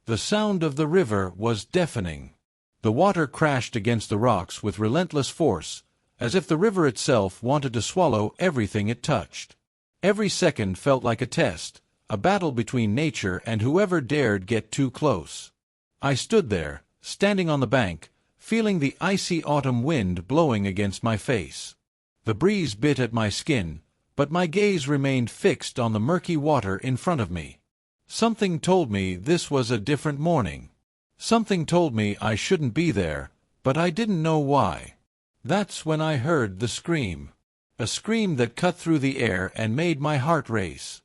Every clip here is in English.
The sound of the river was deafening. The water crashed against the rocks with relentless force, as if the river itself wanted to swallow everything it touched. Every second felt like a test, a battle between nature and whoever dared get too close. I stood there, standing on the bank, feeling the icy autumn wind blowing against my face. The breeze bit at my skin, but my gaze remained fixed on the murky water in front of me. Something told me this was a different morning. Something told me I shouldn't be there, but I didn't know why. That's when I heard the scream. A scream that cut through the air and made my heart race.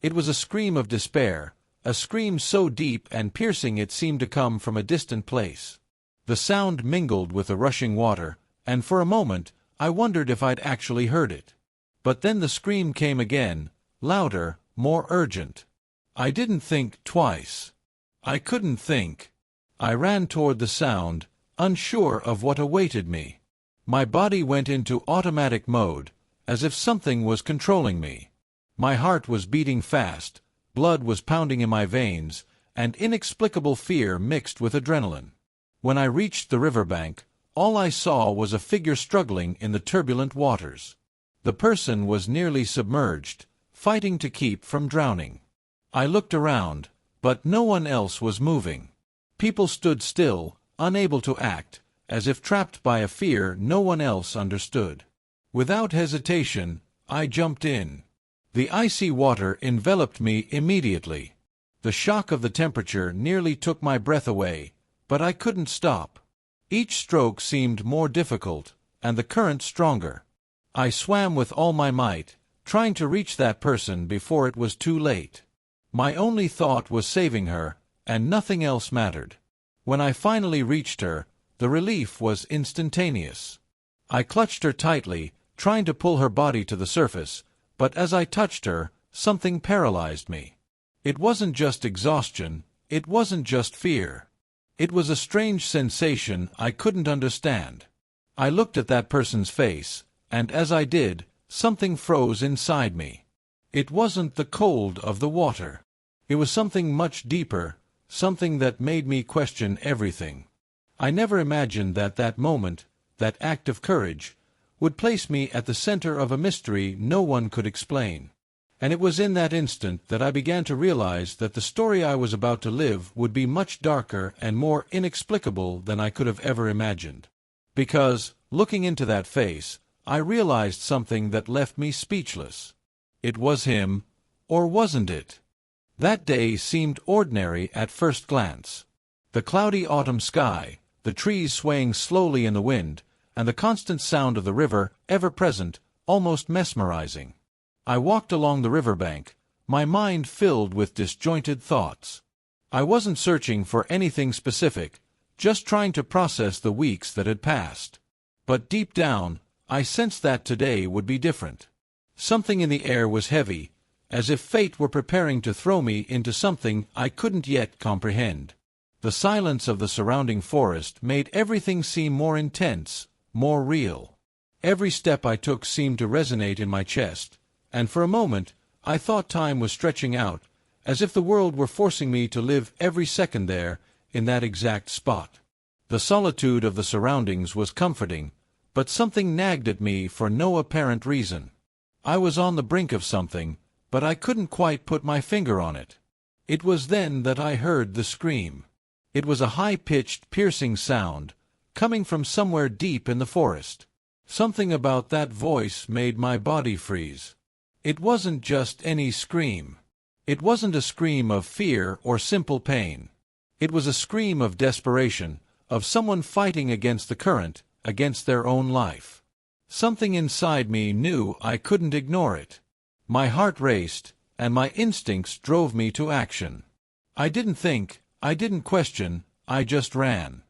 It was a scream of despair, a scream so deep and piercing it seemed to come from a distant place. The sound mingled with the rushing water, and for a moment I wondered if I'd actually heard it. But then the scream came again, louder, more urgent. I didn't think twice. I couldn't think. I ran toward the sound, unsure of what awaited me. My body went into automatic mode, as if something was controlling me. My heart was beating fast, blood was pounding in my veins, and inexplicable fear mixed with adrenaline. When I reached the riverbank, all I saw was a figure struggling in the turbulent waters. The person was nearly submerged, fighting to keep from drowning. I looked around, but no one else was moving. People stood still, unable to act, as if trapped by a fear no one else understood. Without hesitation, I jumped in. The icy water enveloped me immediately. The shock of the temperature nearly took my breath away, but I couldn't stop. Each stroke seemed more difficult, and the current stronger. I swam with all my might, trying to reach that person before it was too late. My only thought was saving her, and nothing else mattered. When I finally reached her, the relief was instantaneous. I clutched her tightly, trying to pull her body to the surface, but as I touched her, something paralyzed me. It wasn't just exhaustion, it wasn't just fear. It was a strange sensation I couldn't understand. I looked at that person's face, and as I did, something froze inside me. It wasn't the cold of the water. It was something much deeper, something that made me question everything. I never imagined that moment, that act of courage, would place me at the center of a mystery no one could explain. And it was in that instant that I began to realize that the story I was about to live would be much darker and more inexplicable than I could have ever imagined. Because, looking into that face, I realized something that left me speechless. It was him, or wasn't it? That day seemed ordinary at first glance. The cloudy autumn sky, the trees swaying slowly in the wind, and the constant sound of the river, ever present, almost mesmerizing. I walked along the riverbank, my mind filled with disjointed thoughts. I wasn't searching for anything specific, just trying to process the weeks that had passed. But deep down, I sensed that today would be different. Something in the air was heavy, as if fate were preparing to throw me into something I couldn't yet comprehend. The silence of the surrounding forest made everything seem more intense, more real. Every step I took seemed to resonate in my chest, and for a moment I thought time was stretching out, as if the world were forcing me to live every second there, in that exact spot. The solitude of the surroundings was comforting, but something nagged at me for no apparent reason. I was on the brink of something, but I couldn't quite put my finger on it. It was then that I heard the scream. It was a high-pitched, piercing sound, coming from somewhere deep in the forest. Something about that voice made my body freeze. It wasn't just any scream. It wasn't a scream of fear or simple pain. It was a scream of desperation, of someone fighting against the current, against their own life. Something inside me knew I couldn't ignore it. My heart raced, and my instincts drove me to action. I didn't think, I didn't question, I just ran.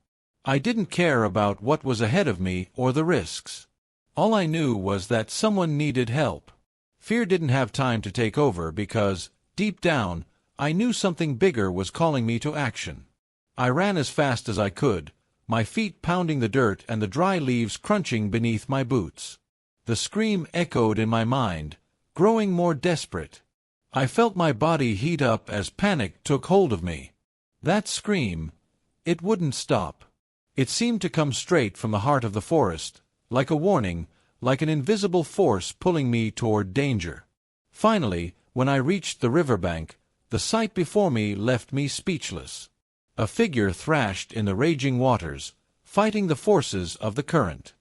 I didn't care about what was ahead of me or the risks. All I knew was that someone needed help. Fear didn't have time to take over because, deep down, I knew something bigger was calling me to action. I ran as fast as I could, my feet pounding the dirt and the dry leaves crunching beneath my boots. The scream echoed in my mind, growing more desperate. I felt my body heat up as panic took hold of me. That scream, it wouldn't stop. It seemed to come straight from the heart of the forest, like a warning, like an invisible force pulling me toward danger. Finally, when I reached the riverbank, the sight before me left me speechless. A figure thrashed in the raging waters, fighting the forces of the current.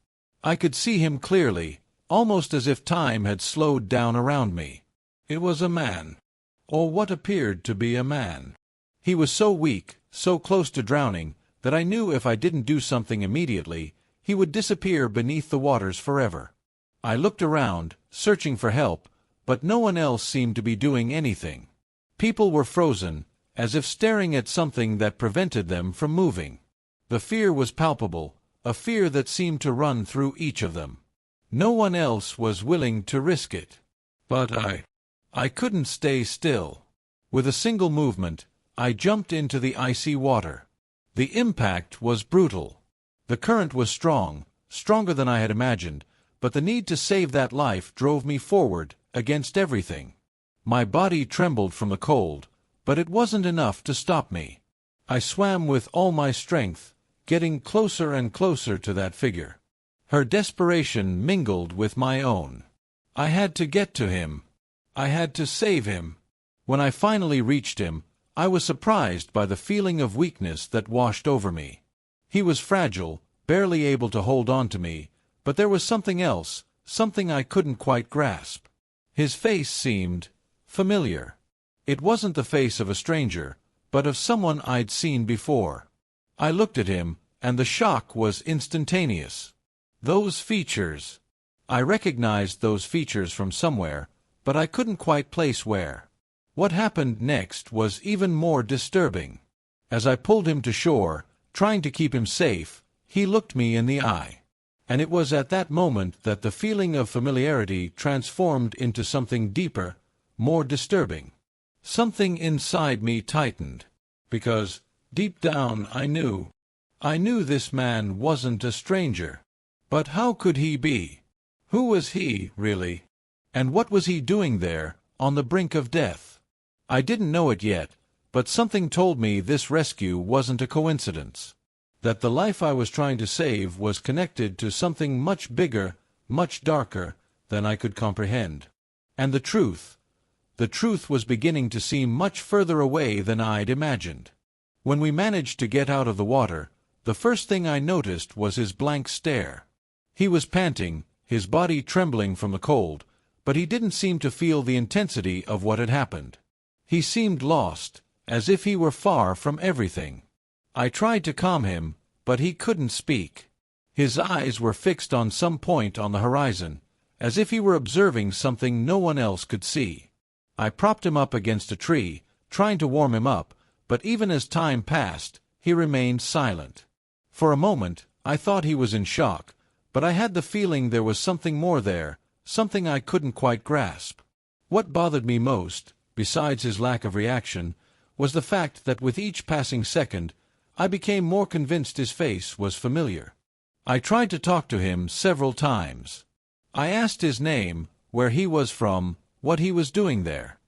I could see him clearly, almost as if time had slowed down around me. It was a man. Or what appeared to be a man. He was so weak, so close to drowning, that I knew if I didn't do something immediately, he would disappear beneath the waters forever. I looked around, searching for help, but no one else seemed to be doing anything. People were frozen, as if staring at something that prevented them from moving. The fear was palpable, a fear that seemed to run through each of them. No one else was willing to risk it. But I couldn't stay still. With a single movement, I jumped into the icy water. The impact was brutal. The current was strong, stronger than I had imagined, but the need to save that life drove me forward, against everything. My body trembled from the cold, but it wasn't enough to stop me. I swam with all my strength, getting closer and closer to that figure. Her desperation mingled with my own. I had to get to him. I had to save him. When I finally reached him, I was surprised by the feeling of weakness that washed over me. He was fragile, barely able to hold on to me, but there was something else, something I couldn't quite grasp. His face seemed familiar. It wasn't the face of a stranger, but of someone I'd seen before. I looked at him, and the shock was instantaneous. Those features. I recognized those features from somewhere, but I couldn't quite place where. What happened next was even more disturbing. As I pulled him to shore, trying to keep him safe, he looked me in the eye. And it was at that moment that the feeling of familiarity transformed into something deeper, more disturbing. Something inside me tightened. Because, deep down, I knew this man wasn't a stranger. But how could he be? Who was he, really? And what was he doing there, on the brink of death? I didn't know it yet, but something told me this rescue wasn't a coincidence. That the life I was trying to save was connected to something much bigger, much darker, than I could comprehend. And the truth was beginning to seem much further away than I'd imagined. When we managed to get out of the water, the first thing I noticed was his blank stare. He was panting, his body trembling from the cold, but he didn't seem to feel the intensity of what had happened. He seemed lost, as if he were far from everything. I tried to calm him, but he couldn't speak. His eyes were fixed on some point on the horizon, as if he were observing something no one else could see. I propped him up against a tree, trying to warm him up, but even as time passed, he remained silent. For a moment, I thought he was in shock, but I had the feeling there was something more there, something I couldn't quite grasp. What bothered me most, besides his lack of reaction, was the fact that with each passing second, I became more convinced his face was familiar. I tried to talk to him several times. I asked his name, where he was from, what he was doing there.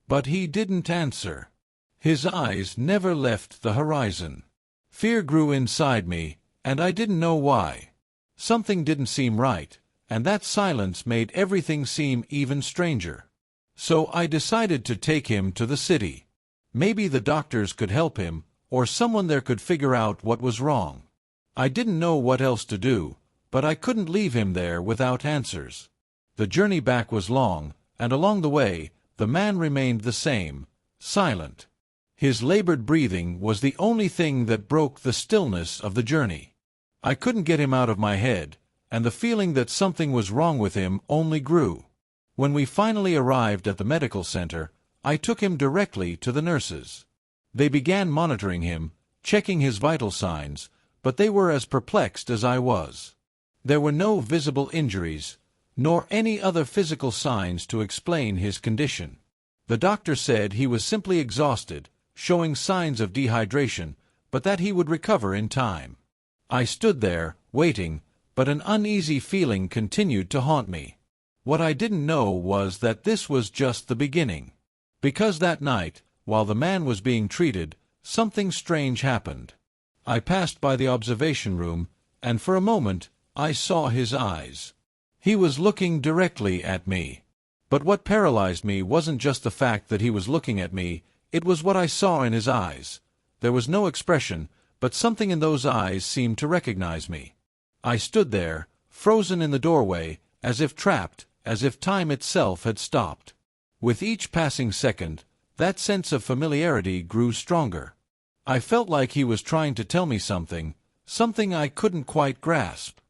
But he didn't answer. His eyes never left the horizon. Fear grew inside me, and I didn't know why. Something didn't seem right, and that silence made everything seem even stranger. So I decided to take him to the city. Maybe the doctors could help him, or someone there could figure out what was wrong. I didn't know what else to do, but I couldn't leave him there without answers. The journey back was long, and along the way, the man remained the same, silent. His labored breathing was the only thing that broke the stillness of the journey. I couldn't get him out of my head, and the feeling that something was wrong with him only grew. When we finally arrived at the medical center, I took him directly to the nurses. They began monitoring him, checking his vital signs, but they were as perplexed as I was. There were no visible injuries, nor any other physical signs to explain his condition. The doctor said he was simply exhausted, showing signs of dehydration, but that he would recover in time. I stood there, waiting, but an uneasy feeling continued to haunt me. What I didn't know was that this was just the beginning. Because that night, while the man was being treated, something strange happened. I passed by the observation room, and for a moment I saw his eyes. He was looking directly at me. But what paralyzed me wasn't just the fact that he was looking at me, it was what I saw in his eyes. There was no expression, but something in those eyes seemed to recognize me. I stood there, frozen in the doorway, as if trapped, as if time itself had stopped. With each passing second, that sense of familiarity grew stronger. I felt like he was trying to tell me something, something I couldn't quite grasp.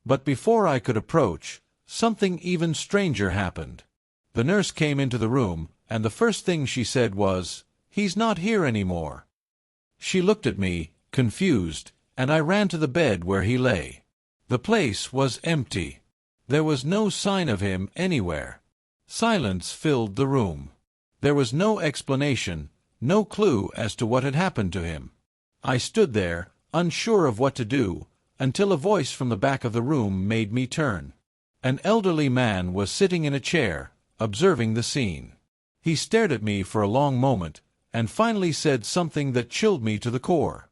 But before I could approach, something even stranger happened. The nurse came into the room, and the first thing she said was, "He's not here anymore." She looked at me, confused, and I ran to the bed where he lay. The place was empty. There was no sign of him anywhere. Silence filled the room. There was no explanation, no clue as to what had happened to him. I stood there, unsure of what to do, until a voice from the back of the room made me turn. An elderly man was sitting in a chair, observing the scene. He stared at me for a long moment, and finally said something that chilled me to the core.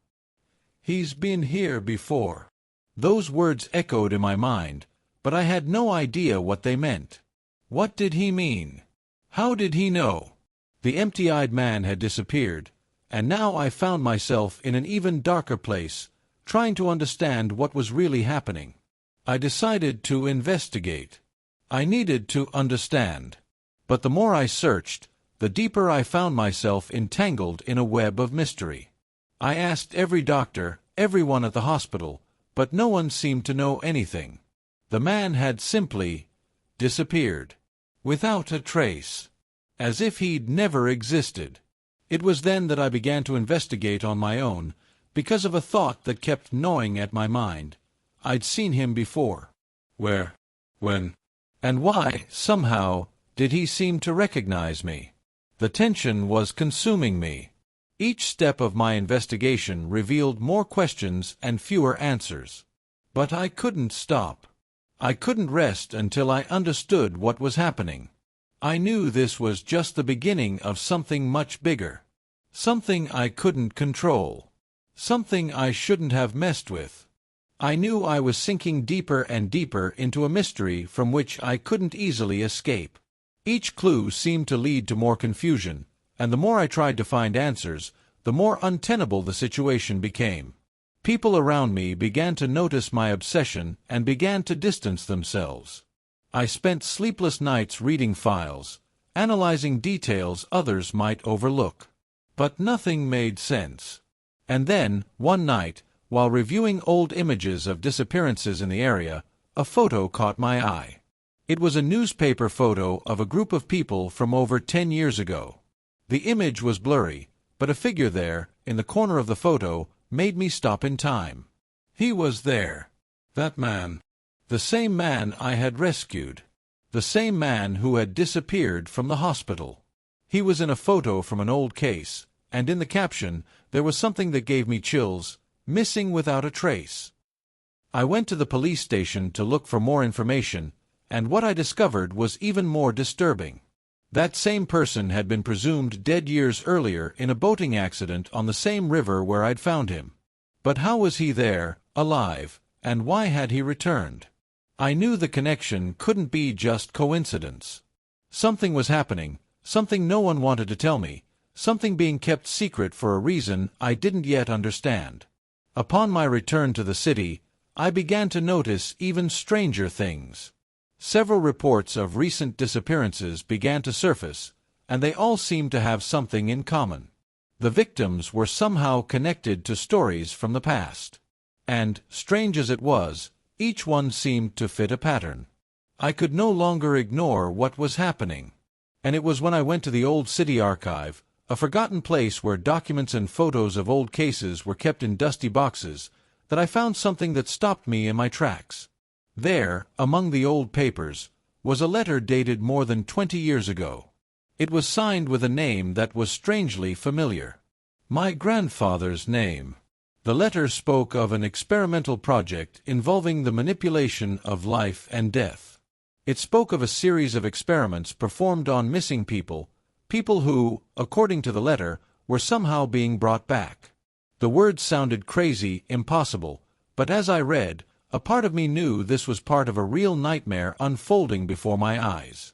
"He's been here before." Those words echoed in my mind, but I had no idea what they meant. What did he mean? How did he know? The empty-eyed man had disappeared, and now I found myself in an even darker place, trying to understand what was really happening. I decided to investigate. I needed to understand. But the more I searched, the deeper I found myself entangled in a web of mystery. I asked every doctor, everyone at the hospital, but no one seemed to know anything. The man had simply disappeared, without a trace, as if he'd never existed. It was then that I began to investigate on my own, because of a thought that kept gnawing at my mind. I'd seen him before. Where? When? And why, somehow, did he seem to recognize me? The tension was consuming me. Each step of my investigation revealed more questions and fewer answers. But I couldn't stop. I couldn't rest until I understood what was happening. I knew this was just the beginning of something much bigger. Something I couldn't control. Something I shouldn't have messed with. I knew I was sinking deeper and deeper into a mystery from which I couldn't easily escape. Each clue seemed to lead to more confusion, and the more I tried to find answers, the more untenable the situation became. People around me began to notice my obsession and began to distance themselves. I spent sleepless nights reading files, analyzing details others might overlook. But nothing made sense. And then, one night, while reviewing old images of disappearances in the area, a photo caught my eye. It was a newspaper photo of a group of people from over 10 years ago. The image was blurry, but a figure there, in the corner of the photo, made me stop in time. He was there. That man. The same man I had rescued. The same man who had disappeared from the hospital. He was in a photo from an old case, and in the caption, there was something that gave me chills: "Missing without a trace." I went to the police station to look for more information, and what I discovered was even more disturbing. That same person had been presumed dead years earlier in a boating accident on the same river where I'd found him. But how was he there, alive, and why had he returned? I knew the connection couldn't be just coincidence. Something was happening, something no one wanted to tell me, something being kept secret for a reason I didn't yet understand. Upon my return to the city, I began to notice even stranger things. Several reports of recent disappearances began to surface, and they all seemed to have something in common. The victims were somehow connected to stories from the past. And, strange as it was, each one seemed to fit a pattern. I could no longer ignore what was happening. And it was when I went to the old city archive, a forgotten place where documents and photos of old cases were kept in dusty boxes, that I found something that stopped me in my tracks. There, among the old papers, was a letter dated more than 20 years ago. It was signed with a name that was strangely familiar. My grandfather's name. The letter spoke of an experimental project involving the manipulation of life and death. It spoke of a series of experiments performed on missing people, people who, according to the letter, were somehow being brought back. The words sounded crazy, impossible, but as I read, a part of me knew this was part of a real nightmare unfolding before my eyes.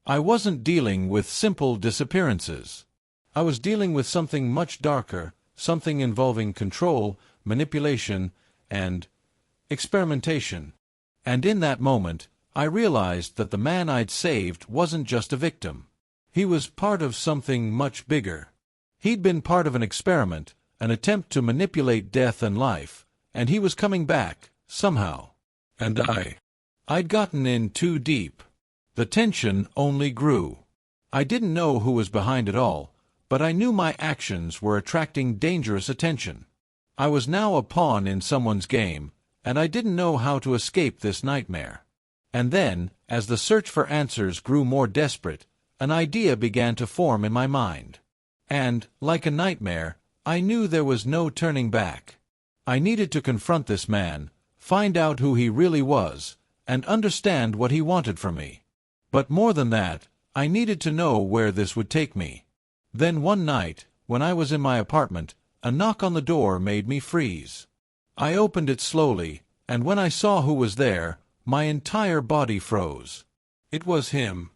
I wasn't dealing with simple disappearances. I was dealing with something much darker, something involving control, manipulation, and experimentation. And in that moment, I realized that the man I'd saved wasn't just a victim. He was part of something much bigger. He'd been part of an experiment, an attempt to manipulate death and life, and he was coming back, somehow. And I'd gotten in too deep. The tension only grew. I didn't know who was behind it all, but I knew my actions were attracting dangerous attention. I was now a pawn in someone's game, and I didn't know how to escape this nightmare. And then, as the search for answers grew more desperate, an idea began to form in my mind. And, like a nightmare, I knew there was no turning back. I needed to confront this man, find out who he really was, and understand what he wanted from me. But more than that, I needed to know where this would take me. Then one night, when I was in my apartment, a knock on the door made me freeze. I opened it slowly, and when I saw who was there, my entire body froze. It was him.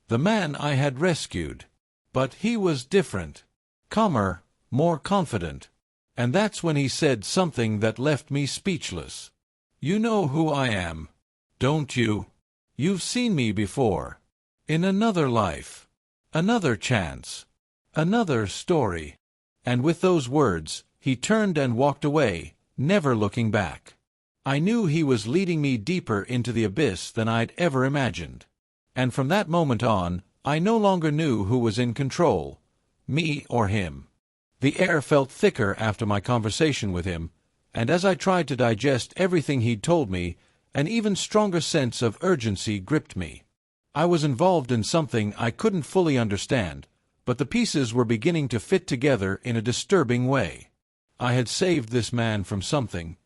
The man I had rescued. But he was different. Calmer, more confident. And that's when he said something that left me speechless. "You know who I am, don't you? You've seen me before. In another life. Another chance. Another story." And with those words, he turned and walked away, never looking back. I knew he was leading me deeper into the abyss than I'd ever imagined. And from that moment on, I no longer knew who was in control, me or him. The air felt thicker after my conversation with him, and as I tried to digest everything he'd told me, an even stronger sense of urgency gripped me. I was involved in something I couldn't fully understand, but the pieces were beginning to fit together in a disturbing way. I had saved this man from something.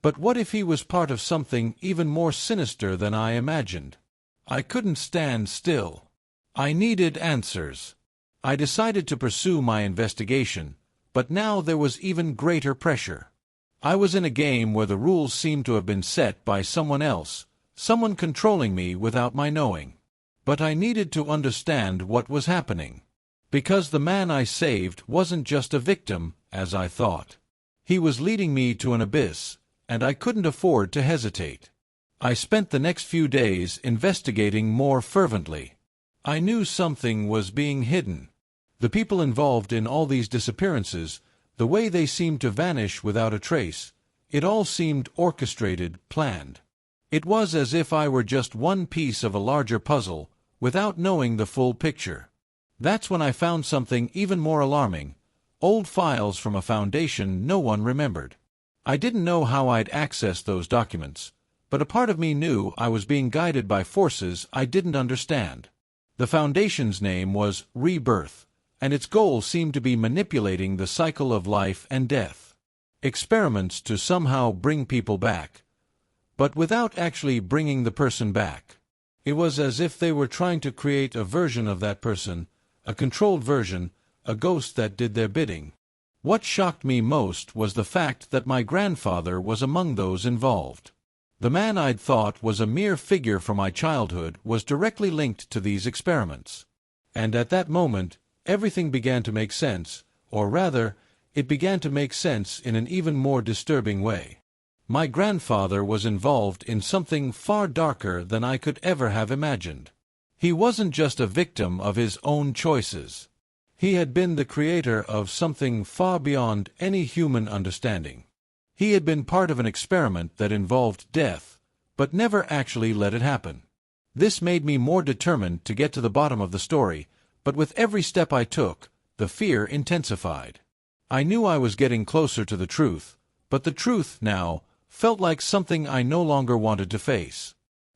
But what if he was part of something even more sinister than I imagined? I couldn't stand still. I needed answers. I decided to pursue my investigation, but now there was even greater pressure. I was in a game where the rules seemed to have been set by someone else, someone controlling me without my knowing. But I needed to understand what was happening. Because the man I saved wasn't just a victim, as I thought. He was leading me to an abyss, and I couldn't afford to hesitate. I spent the next few days investigating more fervently. I knew something was being hidden. The people involved in all these disappearances, the way they seemed to vanish without a trace, it all seemed orchestrated, planned. It was as if I were just one piece of a larger puzzle, without knowing the full picture. That's when I found something even more alarming: old files from a foundation no one remembered. I didn't know how I'd access those documents, but a part of me knew I was being guided by forces I didn't understand. The foundation's name was Rebirth, and its goal seemed to be manipulating the cycle of life and death. Experiments to somehow bring people back, but without actually bringing the person back. It was as if they were trying to create a version of that person, a controlled version, a ghost that did their bidding. What shocked me most was the fact that my grandfather was among those involved. The man I'd thought was a mere figure from my childhood was directly linked to these experiments. And at that moment, everything began to make sense, or rather, it began to make sense in an even more disturbing way. My grandfather was involved in something far darker than I could ever have imagined. He wasn't just a victim of his own choices. He had been the creator of something far beyond any human understanding. He had been part of an experiment that involved death, but never actually let it happen. This made me more determined to get to the bottom of the story, but with every step I took, the fear intensified. I knew I was getting closer to the truth, but the truth, now, felt like something I no longer wanted to face.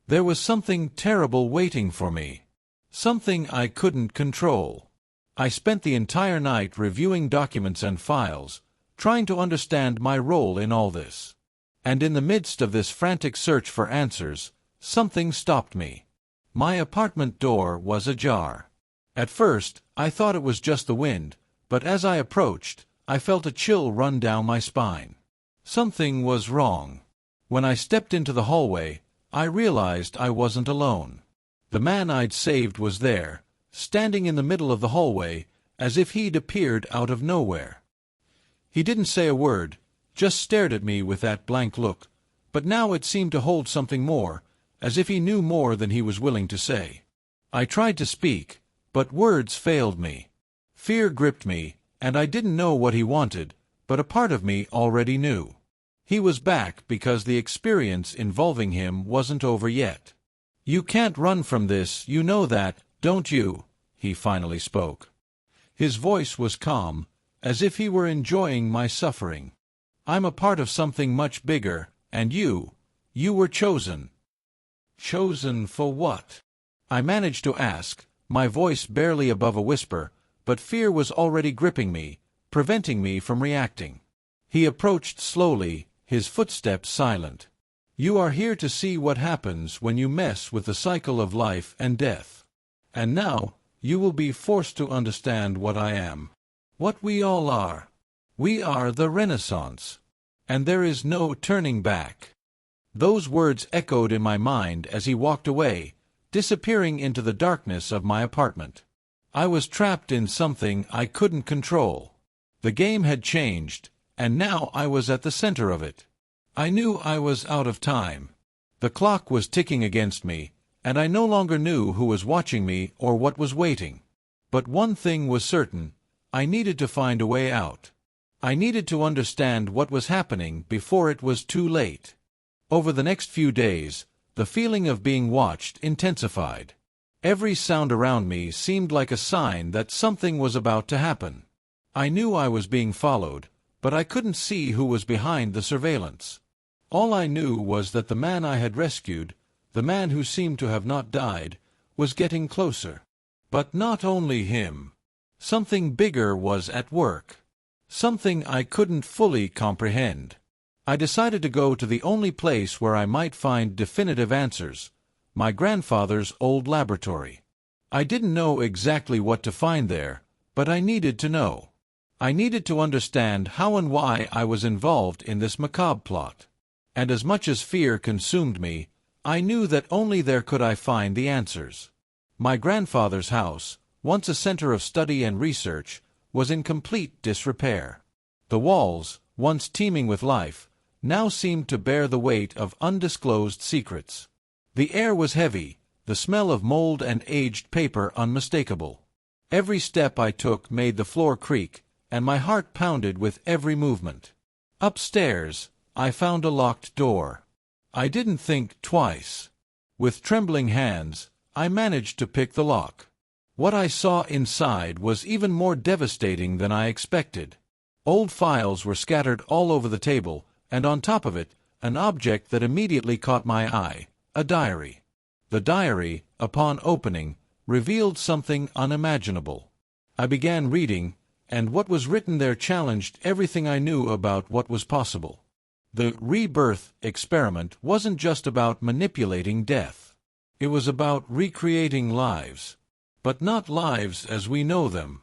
There was something terrible waiting for me. Something I couldn't control. I spent the entire night reviewing documents and files, trying to understand my role in all this. And in the midst of this frantic search for answers, something stopped me. My apartment door was ajar. At first, I thought it was just the wind, but as I approached, I felt a chill run down my spine. Something was wrong. When I stepped into the hallway, I realized I wasn't alone. The man I'd saved was there, standing in the middle of the hallway, as if he'd appeared out of nowhere. He didn't say a word, just stared at me with that blank look, but now it seemed to hold something more, as if he knew more than he was willing to say. I tried to speak, but words failed me. Fear gripped me, and I didn't know what he wanted, but a part of me already knew. He was back because the experience involving him wasn't over yet. "You can't run from this, you know that, don't you?" he finally spoke. His voice was calm, as if he were enjoying my suffering. "I'm a part of something much bigger, and you were chosen." "Chosen for what?" I managed to ask, my voice barely above a whisper, but fear was already gripping me, preventing me from reacting. He approached slowly, his footsteps silent. "You are here to see what happens when you mess with the cycle of life and death. And now, you will be forced to understand what I am. What we all are. We are the Renaissance. And there is no turning back." Those words echoed in my mind as he walked away, disappearing into the darkness of my apartment. I was trapped in something I couldn't control. The game had changed, and now I was at the center of it. I knew I was out of time. The clock was ticking against me, and I no longer knew who was watching me or what was waiting. But one thing was certain: I needed to find a way out. I needed to understand what was happening before it was too late. Over the next few days, the feeling of being watched intensified. Every sound around me seemed like a sign that something was about to happen. I knew I was being followed, but I couldn't see who was behind the surveillance. All I knew was that the man I had rescued, the man who seemed to have not died, was getting closer. But not only him. Something bigger was at work. Something I couldn't fully comprehend. I decided to go to the only place where I might find definitive answers: my grandfather's old laboratory. I didn't know exactly what to find there, but I needed to know. I needed to understand how and why I was involved in this macabre plot. And as much as fear consumed me, I knew that only there could I find the answers. My grandfather's house, once a center of study and research, was in complete disrepair. The walls, once teeming with life, now seemed to bear the weight of undisclosed secrets. The air was heavy, the smell of mold and aged paper unmistakable. Every step I took made the floor creak, and my heart pounded with every movement. Upstairs, I found a locked door. I didn't think twice. With trembling hands, I managed to pick the lock. What I saw inside was even more devastating than I expected. Old files were scattered all over the table, and on top of it, an object that immediately caught my eye: a diary. The diary, upon opening, revealed something unimaginable. I began reading, and what was written there challenged everything I knew about what was possible. The rebirth experiment wasn't just about manipulating death. It was about recreating lives. But not lives as we know them.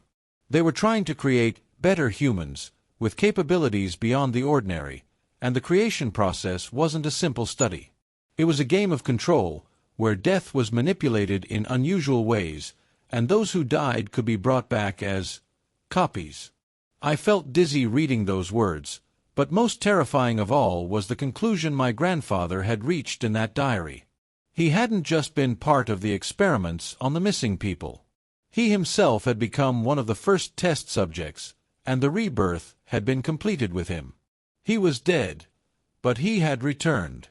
They were trying to create better humans, with capabilities beyond the ordinary, and the creation process wasn't a simple study. It was a game of control, where death was manipulated in unusual ways, and those who died could be brought back as copies. I felt dizzy reading those words, but most terrifying of all was the conclusion my grandfather had reached in that diary. He hadn't just been part of the experiments on the missing people. He himself had become one of the first test subjects, and the rebirth had been completed with him. He was dead, but he had returned.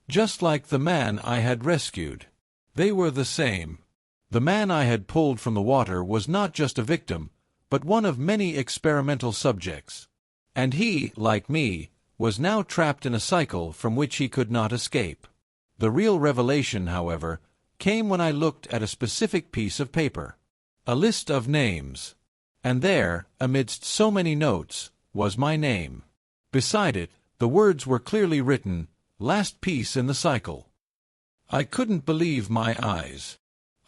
Just like the man I had rescued. They were the same. The man I had pulled from the water was not just a victim, but one of many experimental subjects. And he, like me, was now trapped in a cycle from which he could not escape. The real revelation, however, came when I looked at a specific piece of paper. A list of names. And there, amidst so many notes, was my name. Beside it, the words were clearly written: "Last piece in the cycle." I couldn't believe my eyes.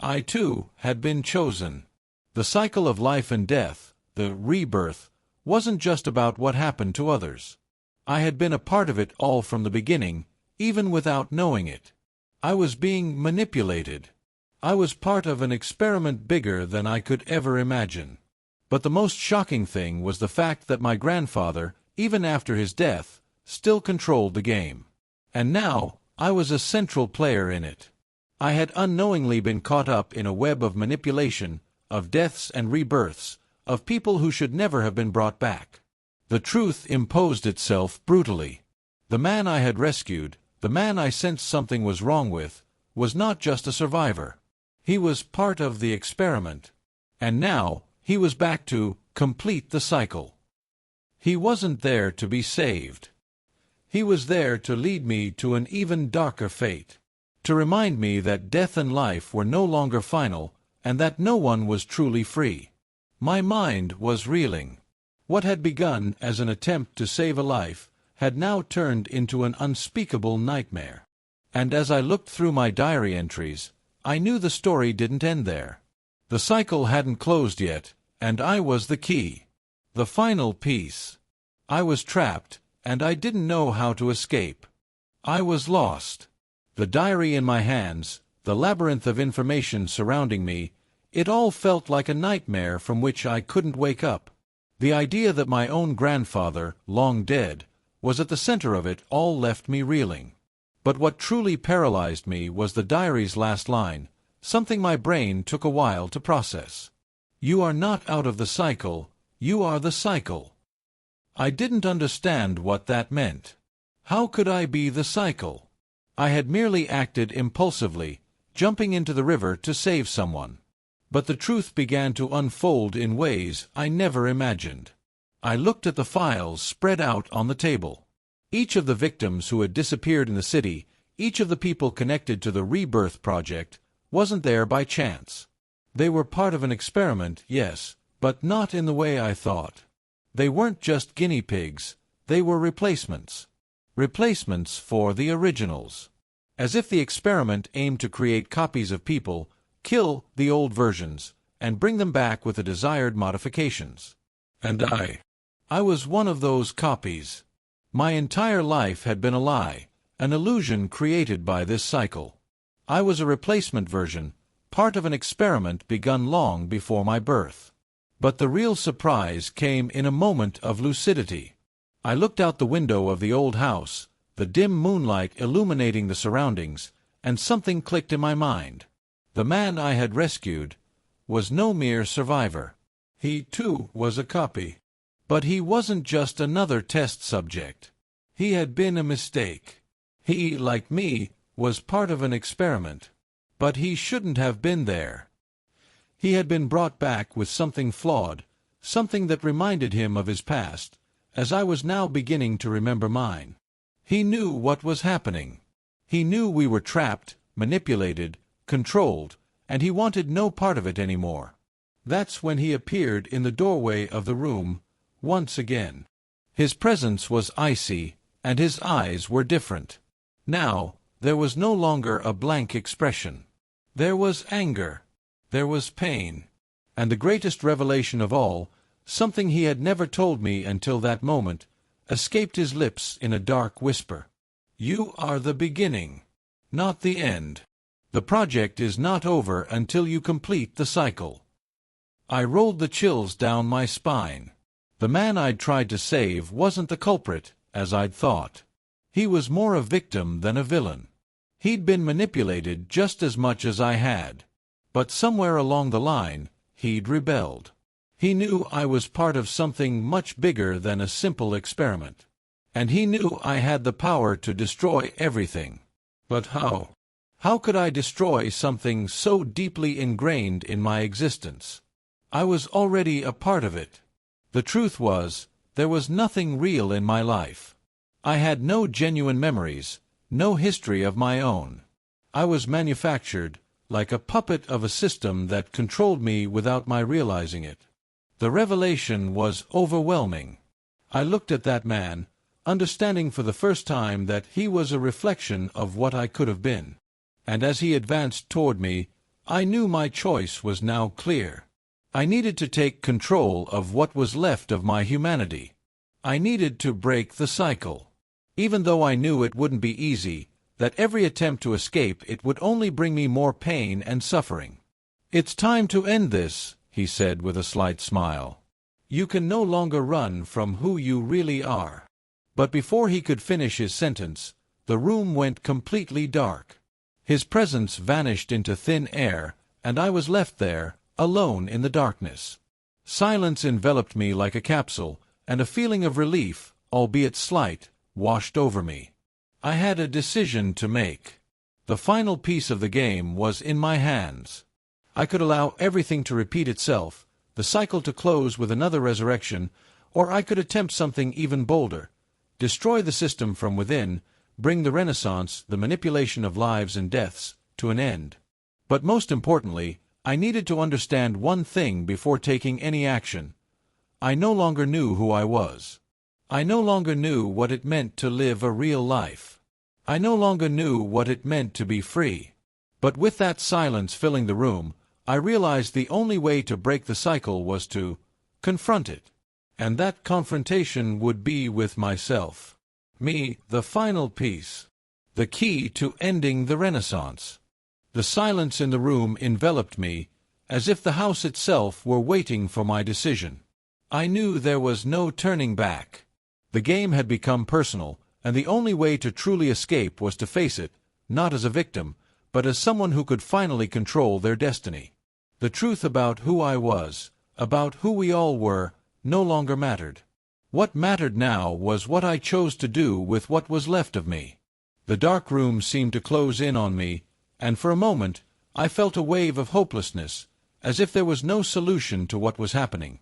I, too, had been chosen. The cycle of life and death, the rebirth, wasn't just about what happened to others. I had been a part of it all from the beginning, even without knowing it. I was being manipulated. I was part of an experiment bigger than I could ever imagine. But the most shocking thing was the fact that my grandfather, even after his death, still controlled the game. And now, I was a central player in it. I had unknowingly been caught up in a web of manipulation, of deaths and rebirths, of people who should never have been brought back. The truth imposed itself brutally. The man I had rescued, the man I sensed something was wrong with, was not just a survivor. He was part of the experiment. And now, he was back to complete the cycle. He wasn't there to be saved. He was there to lead me to an even darker fate. To remind me that death and life were no longer final, and that no one was truly free. My mind was reeling. What had begun as an attempt to save a life had now turned into an unspeakable nightmare. And as I looked through my diary entries, I knew the story didn't end there. The cycle hadn't closed yet, and I was the key. The final piece. I was trapped, and I didn't know how to escape. I was lost. The diary in my hands, the labyrinth of information surrounding me, it all felt like a nightmare from which I couldn't wake up. The idea that my own grandfather, long dead, was at the center of it all left me reeling. But what truly paralyzed me was the diary's last line, something my brain took a while to process. You are not out of the cycle, you are the cycle. I didn't understand what that meant. How could I be the cycle? I had merely acted impulsively, jumping into the river to save someone. But the truth began to unfold in ways I never imagined. I looked at the files spread out on the table. Each of the victims who had disappeared in the city, each of the people connected to the Rebirth Project, wasn't there by chance. They were part of an experiment, yes, but not in the way I thought. They weren't just guinea pigs, they were replacements. Replacements for the originals. As if the experiment aimed to create copies of people, kill the old versions, and bring them back with the desired modifications. And I was one of those copies. My entire life had been a lie, an illusion created by this cycle. I was a replacement version, part of an experiment begun long before my birth. But the real surprise came in a moment of lucidity. I looked out the window of the old house, the dim moonlight illuminating the surroundings, and something clicked in my mind. The man I had rescued was no mere survivor. He, too, was a copy. But he wasn't just another test subject. He had been a mistake. He, like me, was part of an experiment. But he shouldn't have been there. He had been brought back with something flawed, something that reminded him of his past, as I was now beginning to remember mine. He knew what was happening. He knew we were trapped, manipulated, controlled, and he wanted no part of it anymore. That's when he appeared in the doorway of the room, once again. His presence was icy, and his eyes were different. Now, there was no longer a blank expression. There was anger. There was pain. And the greatest revelation of all, something he had never told me until that moment, escaped his lips in a dark whisper. You are the beginning, not the end. The project is not over until you complete the cycle. I rolled the chills down my spine. The man I'd tried to save wasn't the culprit, as I'd thought. He was more a victim than a villain. He'd been manipulated just as much as I had. But somewhere along the line, he'd rebelled. He knew I was part of something much bigger than a simple experiment. And he knew I had the power to destroy everything. But how? How could I destroy something so deeply ingrained in my existence? I was already a part of it. The truth was, there was nothing real in my life. I had no genuine memories, no history of my own. I was manufactured, like a puppet of a system that controlled me without my realizing it. The revelation was overwhelming. I looked at that man, understanding for the first time that he was a reflection of what I could have been. And as he advanced toward me, I knew my choice was now clear. I needed to take control of what was left of my humanity. I needed to break the cycle. Even though I knew it wouldn't be easy, that every attempt to escape it would only bring me more pain and suffering. "It's time to end this," he said with a slight smile. "You can no longer run from who you really are." But before he could finish his sentence, the room went completely dark. His presence vanished into thin air, and I was left there, alone in the darkness. Silence enveloped me like a capsule, and a feeling of relief, albeit slight, washed over me. I had a decision to make. The final piece of the game was in my hands. I could allow everything to repeat itself, the cycle to close with another resurrection, or I could attempt something even bolder. Destroy the system from within, bring the Renaissance, the manipulation of lives and deaths, to an end. But most importantly, I needed to understand one thing before taking any action. I no longer knew who I was. I no longer knew what it meant to live a real life. I no longer knew what it meant to be free. But with that silence filling the room, I realized the only way to break the cycle was to confront it. And that confrontation would be with myself. Me, the final piece. The key to ending the Renaissance. The silence in the room enveloped me, as if the house itself were waiting for my decision. I knew there was no turning back. The game had become personal, and the only way to truly escape was to face it, not as a victim, but as someone who could finally control their destiny. The truth about who I was, about who we all were, no longer mattered. What mattered now was what I chose to do with what was left of me. The dark room seemed to close in on me, and for a moment I felt a wave of hopelessness, as if there was no solution to what was happening.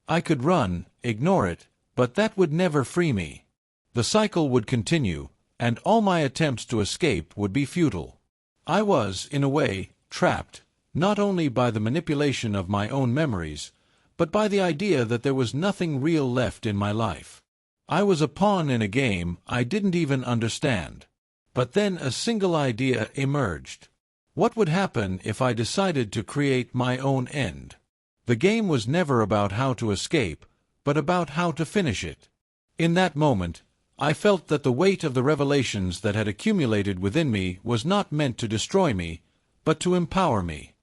I could run, ignore it, but that would never free me. The cycle would continue, and all my attempts to escape would be futile. I was, in a way, trapped, not only by the manipulation of my own memories, but by the idea that there was nothing real left in my life. I was a pawn in a game I didn't even understand. But then a single idea emerged. What would happen if I decided to create my own end? The game was never about how to escape, but about how to finish it. In that moment, I felt that the weight of the revelations that had accumulated within me was not meant to destroy me, but to empower me.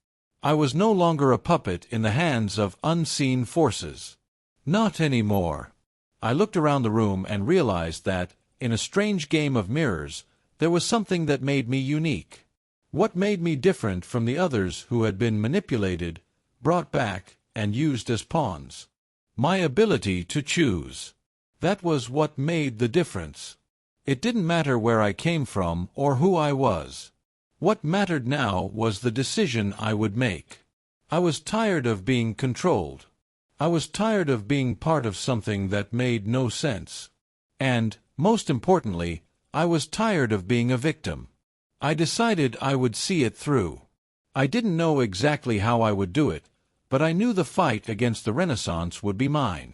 I was no longer a puppet in the hands of unseen forces. Not anymore. I looked around the room and realized that, in a strange game of mirrors, there was something that made me unique. What made me different from the others who had been manipulated, brought back, and used as pawns? My ability to choose. That was what made the difference. It didn't matter where I came from or who I was. What mattered now was the decision I would make. I was tired of being controlled. I was tired of being part of something that made no sense. And, most importantly, I was tired of being a victim. I decided I would see it through. I didn't know exactly how I would do it, but I knew the fight against the Renaissance would be mine.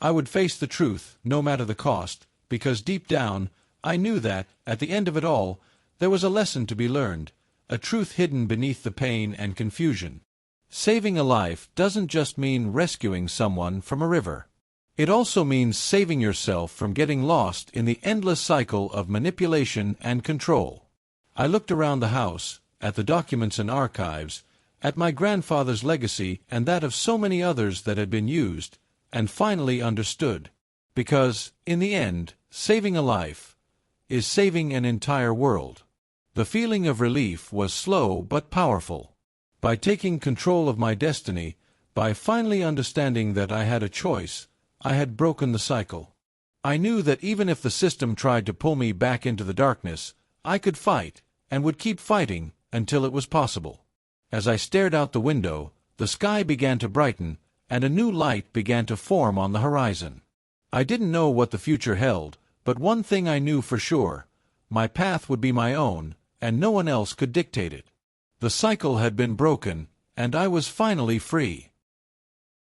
I would face the truth, no matter the cost, because deep down, I knew that, at the end of it all, there was a lesson to be learned, a truth hidden beneath the pain and confusion. Saving a life doesn't just mean rescuing someone from a river. It also means saving yourself from getting lost in the endless cycle of manipulation and control. I looked around the house, at the documents and archives, at my grandfather's legacy and that of so many others that had been used, and finally understood. Because, in the end, saving a life is saving an entire world. The feeling of relief was slow but powerful. By taking control of my destiny, by finally understanding that I had a choice, I had broken the cycle. I knew that even if the system tried to pull me back into the darkness, I could fight, and would keep fighting, until it was possible. As I stared out the window, the sky began to brighten, and a new light began to form on the horizon. I didn't know what the future held, but one thing I knew for sure: my path would be my own, and no one else could dictate it. The cycle had been broken, and I was finally free.